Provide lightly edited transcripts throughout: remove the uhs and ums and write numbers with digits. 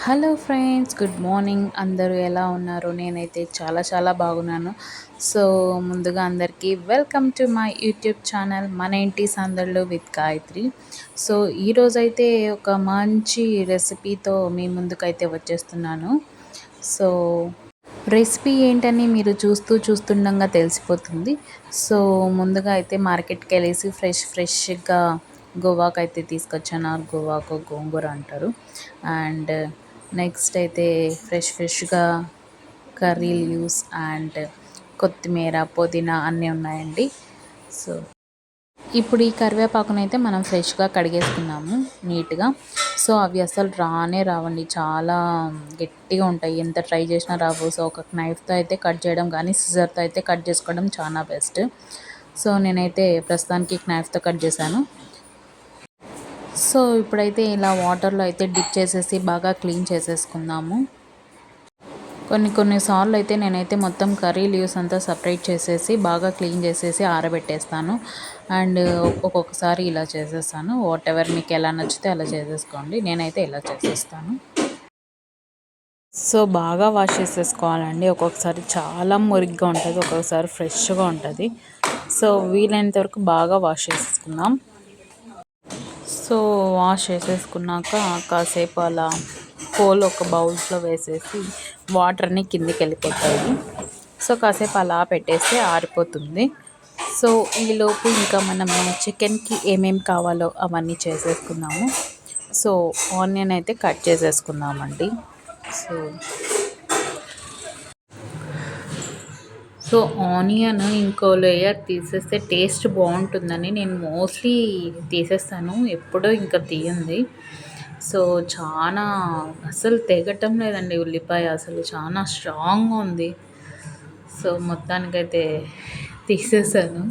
Hello friends, good morning. అందరూ ఎలా ఉన్నారు? నేనైతే చాలా చాలా బాగున్నాను. సో ముందుగా అందరికీ welcome to my YouTube channel మన ఇంటి సందళ్ళు విత్ గాయత్రి. సో ఈరోజైతే ఒక మంచి రెసిపీతో మీ ముందుకైతే వచ్చేస్తున్నాను. సో రెసిపీ ఏంటని మీరు చూస్తుండగా తెలిసిపోతుంది. సో ముందుగా అయితే మార్కెట్కి వెళ్ళేసి ఫ్రెష్గా గోవాకైతే తీసుకొచ్చాను. గోవాకు గోంగూర అంటారు. అండ్ నెక్స్ట్ అయితే ఫ్రెష్గా కర్రీ లీవ్స్ అండ్ కొత్తిమీర, పుదీనా అన్నీ ఉన్నాయండి. సో ఇప్పుడు ఈ కరివేపాకునైతే మనం ఫ్రెష్గా కడిగేసుకున్నాము నీట్గా. సో అవి అసలు రావండి, చాలా గట్టిగా ఉంటాయి. ఎంత ట్రై చేసినా రావు. సో ఒక నైఫ్తో అయితే కట్ చేయడం కానీ సిజర్తో అయితే కట్ చేసుకోవడం చాలా బెస్ట్. సో నేనైతే ప్రస్తుతానికి నైఫ్తో కట్ చేశాను. సో ఇప్పుడైతే ఇలా వాటర్లో అయితే డిప్ చేసేసి బాగా క్లీన్ చేసేసుకుందాము. కొన్నిసార్లు అయితే నేనైతే మొత్తం కర్రీ లీవ్స్ అంతా సపరేట్ చేసేసి బాగా క్లీన్ చేసేసి ఆరబెట్టేస్తాను. అండ్ ఒక్కొక్కసారి ఇలా చేసేస్తాను. వాట్ ఎవర్ మీకు ఎలా నచ్చితే అలా చేసేసుకోండి. నేనైతే ఇలా చేసేస్తాను. సో బాగా వాష్ చేసేసుకోవాలండి. ఒక్కొక్కసారి చాలా మురిగ్గా ఉంటుంది, ఒక్కొక్కసారి ఫ్రెష్గా ఉంటుంది. సో వీలైనంత వరకు బాగా వాష్ చేసేసుకుందాం. సో వాష్ చేసేసుకున్నాక కాసేపు అలా ఒక బౌల్స్లో వేసేసి వాటర్ని కిందికి వెళ్ళిపోతాయి. సో కాసేపు అలా పెట్టేస్తే ఆరిపోతుంది. సో ఈలోపు ఇంకా మనం చికెన్కి ఏమేమి కావాలో అవన్నీ చేసేసుకుందాము. సో ఆనియన్ అయితే కట్ చేసేసుకుందామండి. సో సో ఆనియన్ ఇంకో లేయర్ తీసేస్తే టేస్ట్ బాగుంటుందని నేను మోస్ట్లీ తీసేస్తాను, ఎప్పుడో ఇంకా తీయంది. సో చాలా అసలు తెగటం లేదండి ఉల్లిపాయ, అసలు చాలా స్ట్రాంగ్గా ఉంది. సో మొత్తానికైతే తీసేసాను.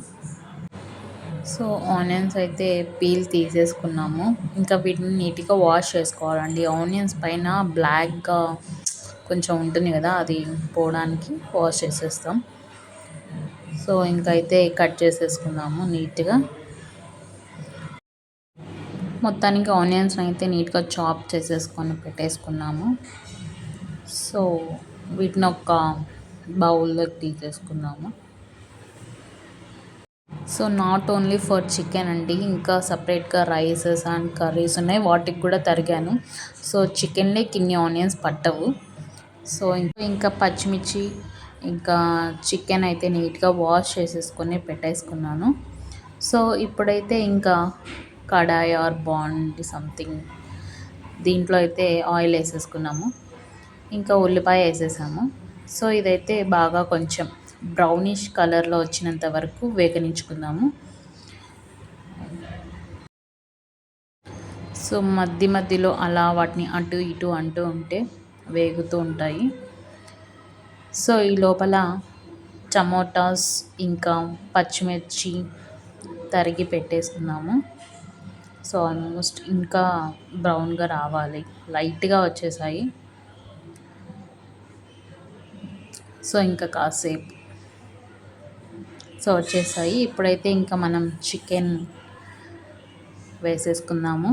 సో ఆనియన్స్ అయితే పీల్ తీసేసుకున్నాము. ఇంకా వీటిని నీట్గా వాష్ చేసుకోవాలండి. ఆనియన్స్ పైన బ్లాక్గా కొంచెం ఉంటుంది కదా, అది పోవడానికి వాష్ చేసేస్తాం. సో ఇంకైతే కట్ చేసేసుకుందాము నీట్గా. మొత్తానికి ఆనియన్స్ అయితే నీట్గా చాప్ చేసేసుకొని పెట్టేసుకున్నాము. సో వీటిని ఒక బౌల్లోకి తీసేసుకుందాము. So not only for chicken అండి, ఇంకా సపరేట్గా రైసెస్ అండ్ కర్రీస్ ఉన్నాయి, వాటికి కూడా తరిగాను. సో చికెన్లోకి ఇన్ని ఆనియన్స్ పట్టవు. సో ఇంకా పచ్చిమిర్చి, ఇంకా చికెన్ అయితే నీట్గా వాష్ చేసేసుకొని పెట్టేసుకున్నాను. సో ఇప్పుడైతే ఇంకా కడాయి ఆర్ బాండ్ సంథింగ్ దీంట్లో అయితే ఆయిల్ వేసేసుకున్నాము. ఇంకా ఉల్లిపాయ వేసేసాము. సో ఇదైతే బాగా కొంచెం బ్రౌనిష్ కలర్లో వచ్చినంత వరకు వేగనించుకుందాము. సో మధ్యలో అలా వాటిని అటు ఇటు అంటూ ఉంటే వేగుతూ ఉంటాయి. సో ఈ లోపల టమోటాస్ ఇంకా పచ్చిమిర్చి తరిగి పెట్టేసుకున్నాము. సో ఆల్మోస్ట్ ఇంకా బ్రౌన్గా రావాలి, లైట్గా వచ్చేసాయి. సో ఇంకా కాసేపు సో వచ్చేసాయి. ఇప్పుడైతే ఇంకా మనం చికెన్ వేసేసుకుందాము.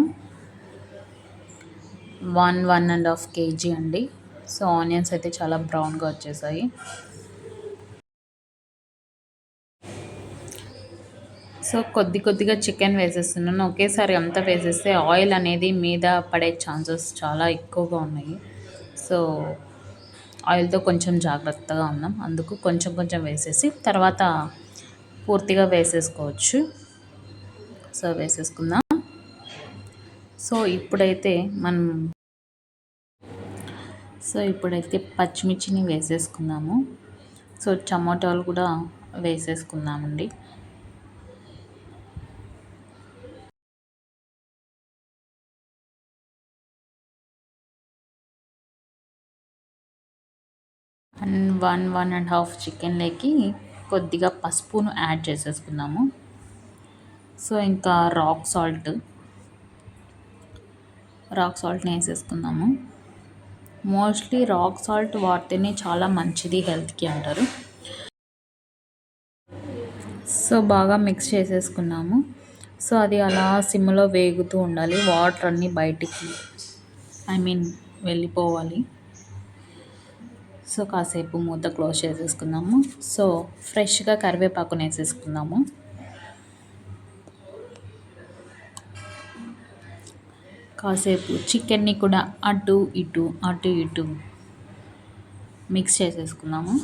1.5 kg అండి. సో ఆనియన్స్ అయితే చాలా బ్రౌన్గా వచ్చేసాయి. సో కొద్దిగా చికెన్ వేసేస్తున్నాను. ఒకేసారి అంతా వేసేస్తే ఆయిల్ అనేది మీద పడే ఛాన్సెస్ చాలా ఎక్కువగా ఉన్నాయి. సో ఆయిల్తో కొంచెం జాగ్రత్తగా ఉన్నాం, అందుకు కొంచెం వేసేసి తర్వాత పూర్తిగా వేసేసుకోవచ్చు. సో వేసేసుకుందాం. సో ఇప్పుడైతే పచ్చిమిర్చిని వేసేసుకుందాము. సో టమాటాలు కూడా వేసేసుకుందామండి. అండ్ 1.5 చికెన్లోకి కొద్దిగా పసుపును యాడ్ చేసేసుకుందాము. సో ఇంకా రాక్ సాల్ట్ని వేసేసుకుందాము. మోస్ట్లీ రాక్ సాల్ట్ వాడితేనే చాలా మంచిది హెల్త్కి అంటారు. సో బాగా మిక్స్ చేసేసుకున్నాము. సో అది అలా సిమ్లో వేగుతూ ఉండాలి, వాటర్ అన్నీ బయటికి వెళ్ళిపోవాలి. సో కాసేపు మూత క్లోజ్ చేసేసుకుందాము. సో ఫ్రెష్గా కరివేపాకుని వేసేసుకుందాము. కాసేపు చికెన్ని కూడా అటు ఇటు అటు ఇటు మిక్స్ చేసేసుకుందాము.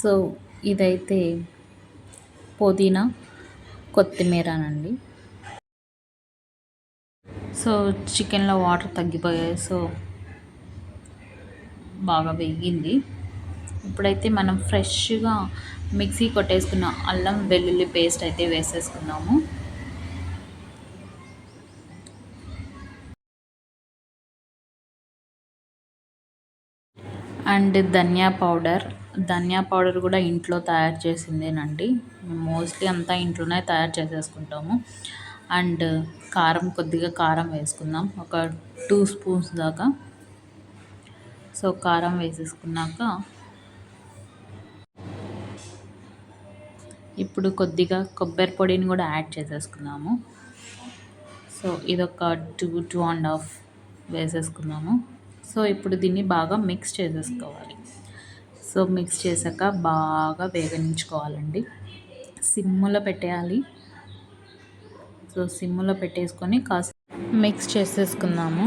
సో ఇదైతే పుదీనా కొత్తిమీరనండి. సో చికెన్లో వాటర్ తగ్గిపోయాయి. సో బాగా వేగింది. ఇప్పుడైతే మనం ఫ్రెష్గా మిక్సీ కొట్టేసుకున్న అల్లం వెల్లుల్లి పేస్ట్ అయితే వేసేసుకుందాము. అండ్ ధనియా పౌడర్ కూడా ఇంట్లో తయారు చేసిందేనండి. మోస్ట్లీ అంతా ఇంట్లోనే తయారు చేసేసుకుంటాము. అండ్ కొద్దిగా కారం వేసుకుందాం, ఒక 2 స్పూన్స్ దాకా. సో కారం వేసేసుకున్నాక ఇప్పుడు కొద్దిగా కొబ్బరి పొడిని కూడా యాడ్ చేసేసుకున్నాము. సో ఇదొక 2.5 వేసేసుకున్నాము. సో ఇప్పుడు దీన్ని బాగా మిక్స్ చేసేసుకోవాలి. సో మిక్స్ చేశాక బాగా వేగనించుకోవాలండి. సిమ్లో పెట్టేయాలి. సో సిమ్లో పెట్టేసుకొని కాస్త మిక్స్ చేసేసుకుందాము.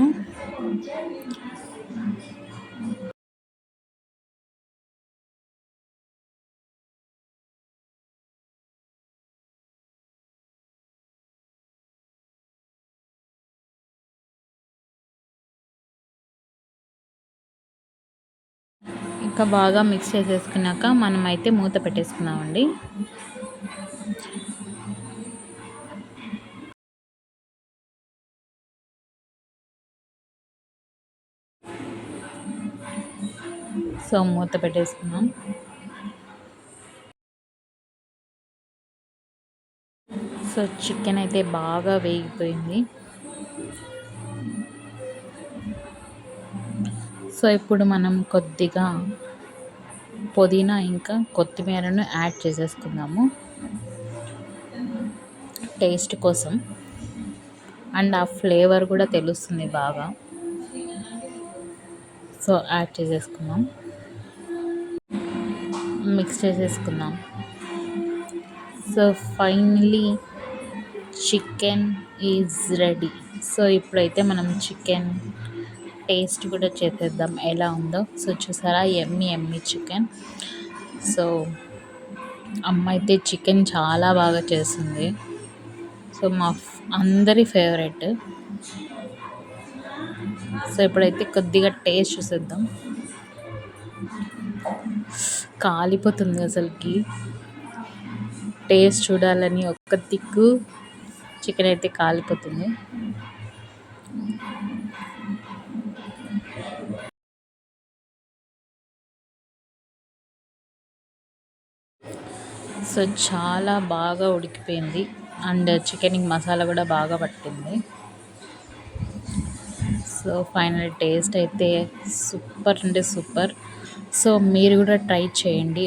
ఇంకా బాగా మిక్స్ చేసేసుకున్నాక మనమైతే మూత పెట్టేసుకున్నామండి. సో మూత పెట్టేసుకున్నాం. సో చికెన్ అయితే బాగా వేగిపోయింది. సో ఇప్పుడు మనం కొద్దిగా పుదీనా ఇంకా కొత్తిమీరను యాడ్ చేసేసుకుందాము టేస్ట్ కోసం. అండ్ ఆ ఫ్లేవర్ కూడా తెలుస్తుంది బాగా. సో యాడ్ చేసేసుకుందాం, మిక్స్ చేసేసుకుందాం. So finally chicken is ready. So ఇప్పుడైతే మనం చికెన్ టేస్ట్ కూడా చేసేద్దాం ఎలా ఉందో. సో చూసారా, ఎమ్మి చికెన్. సో అమ్మ అయితే చికెన్ చాలా బాగా చేస్తుంది. సో అందరి ఫేవరెట్. సో ఇప్పుడైతే కొద్దిగా టేస్ట్ చూసేద్దాం. కాలిపోతుంది అసలుకి. టేస్ట్ చూడాలని ఒక్క తిక్కు చికెన్ అయితే కాలిపోతుంది. సో చాలా బాగా ఉడికిపోయింది. అండ్ చికెన్కి మసాలా కూడా బాగా పట్టింది. సో ఫైనల్ టేస్ట్ అయితే సూపర్ అంటే సూపర్. సో మీరు కూడా ట్రై చేయండి.